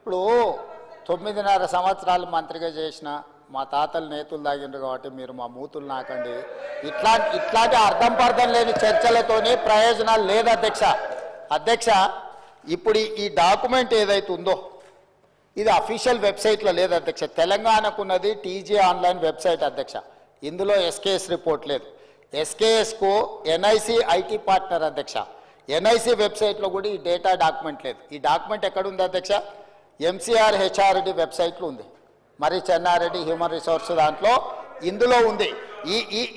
ఇప్పుడు 9.5 సంవత్సరాలు మంత్రిగా చేసిన మా తాతలు నేతులు దాగిండ్రు కాబట్టి మీరు మా మూతులు నాకండి. ఇట్లాంటి అర్థం పర్థం లేని చర్చలతోనే ప్రయోజనాలు లేదు అధ్యక్ష. ఇప్పుడు ఈ డాక్యుమెంట్ ఏదైతే ఉందో ఇది అఫీషియల్ వెబ్సైట్లో లేదు అధ్యక్ష. తెలంగాణకున్నది టీజీ ఆన్లైన్ వెబ్సైట్ అధ్యక్ష. ఇందులో ఎస్కేఎస్ రిపోర్ట్ లేదు. ఎస్కేఎస్కు ఎన్ఐసి ఐటీ పార్ట్నర్ అధ్యక్ష. ఎన్ఐసి వెబ్సైట్లో కూడా ఈ డేటా డాక్యుమెంట్ లేదు. ఈ డాక్యుమెంట్ ఎక్కడుంది అధ్యక్ష? ఎంసీఆర్ హెచ్ఆర్డి వెబ్సైట్లో ఉంది. మరి చెన్నారెడ్డి హ్యూమన్ రిసోర్స్ దాంట్లో ఇందులో ఉంది.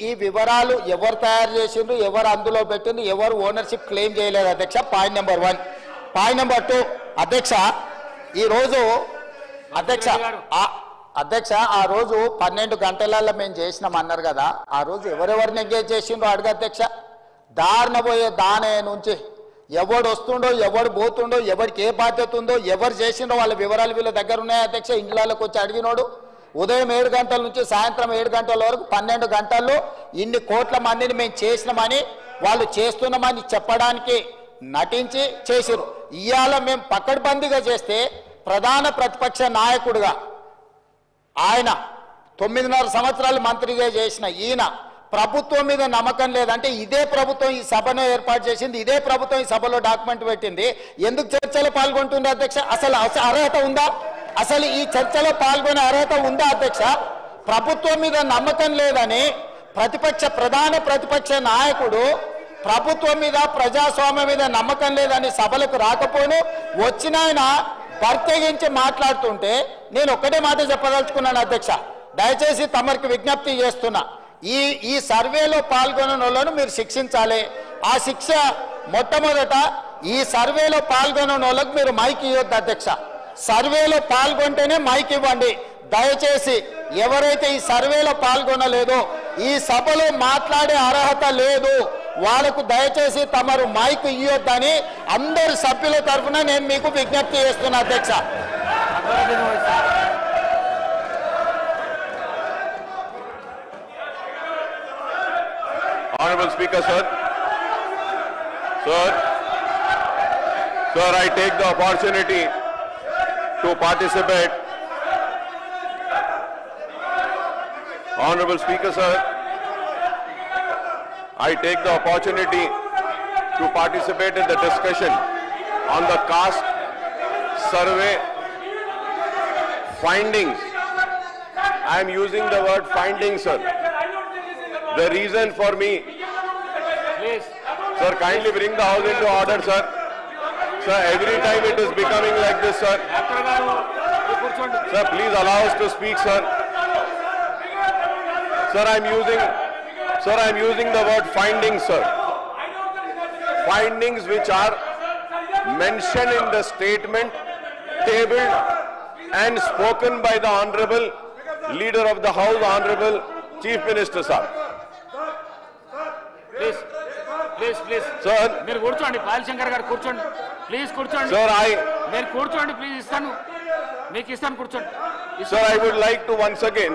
ఈ వివరాలు ఎవరు తయారు చేసిండ్రు, ఎవరు అందులో పెట్టిండ్రు, ఎవరు ఓనర్షిప్ క్లెయిమ్ చేయలేదు అధ్యక్ష. Point number 1. పాయింట్ నెంబర్ 2 అధ్యక్ష, ఈరోజు అధ్యక్ష ఆ రోజు 12 గంటలలో మేము చేసినాం అన్నారు కదా, ఆ రోజు ఎవరెవరిని ఎంగేజ్ చేసిండ్రో అడుగు అధ్యక్ష. దారిన పోయే దానే నుంచి ఎవడు వస్తుండో, ఎవడు పోతుండో, ఎవరికి ఏ బాధ్యత ఉందో, ఎవరు చేసిండో వాళ్ళ వివరాలు వీళ్ళ దగ్గర ఉన్నాయి అధ్యక్ష. ఇండ్లలోకి వచ్చి అడిగినోడు ఉదయం 7 గంటల నుంచి సాయంత్రం 7 గంటల వరకు 12 గంటల్లో ఇన్ని కోట్ల మందిని మేము చేసినామని వాళ్ళు చేస్తున్నామని చెప్పడానికి నటించి చేసిరు. ఇవాళ మేము పకడ్బందీగా చేస్తే ప్రధాన ప్రతిపక్ష నాయకుడుగా ఆయన 9.5 సంవత్సరాలు మంత్రిగా చేసిన ఈయన ప్రభుత్వం మీద నమ్మకం లేదంటే ఇదే ప్రభుత్వం ఈ సభను ఏర్పాటు చేసింది, ఇదే ప్రభుత్వం ఈ సభలో డాక్యుమెంట్ పెట్టింది. ఎందుకు చర్చలో పాల్గొంటుంది అధ్యక్ష? అసలు అర్హత ఉందా? అసలు ఈ చర్చలో పాల్గొనే అర్హత ఉందా అధ్యక్ష? ప్రభుత్వం మీద నమ్మకం లేదని ప్రధాన ప్రతిపక్ష నాయకుడు ప్రభుత్వం మీద ప్రజాస్వామ్యం మీద నమ్మకం లేదని సభలకు రాకపోను వచ్చిన ఆయన ప్రత్యేకించి మాట్లాడుతుంటే నేను ఒక్కటే మాట చెప్పదలుచుకున్నాను అధ్యక్ష. దయచేసి తమరికి విజ్ఞప్తి చేస్తున్నా, ఈ సర్వేలో పాల్గొన్న వాళ్ళను మీరు శిక్షించాలి. ఆ శిక్ష మొట్టమొదట ఈ సర్వేలో పాల్గొన్న వాళ్ళకు మీరు మైక్ ఇవ్వద్దు అధ్యక్ష. సర్వేలో పాల్గొంటేనే మైక్ ఇవ్వండి దయచేసి. ఎవరైతే ఈ సర్వేలో పాల్గొనలేదో, ఈ సభలో మాట్లాడే అర్హత లేదు, వాళ్ళకు దయచేసి తమరు మైక్ ఇవ్వద్దని అందరు సభ్యుల తరఫున నేను మీకు విజ్ఞప్తి చేస్తున్నా అధ్యక్ష. Honorable Speaker, sir, I take the opportunity to participate. Honorable Speaker, sir, I take the opportunity to participate in the discussion on the caste survey findings. I am using the word findings, sir. The reason for me, please, sir, kindly bring the house into order, sir. Sir, every time it is becoming like this, sir. Sir, please allow us to speak, sir. Sir, I am using the word findings, sir. Findings which are mentioned in the statement tabled and spoken by the Honorable Leader of the House, Honorable Chief Minister, sir. Please sir, మీరు కూర్చోండి. పాయల్ శంకర్ గారు కూర్చోండి please. కూర్చోండి sir. మీరు కూర్చోండి please. మీకు ఇస్తాను కూర్చోండి. Sir, I would like to once again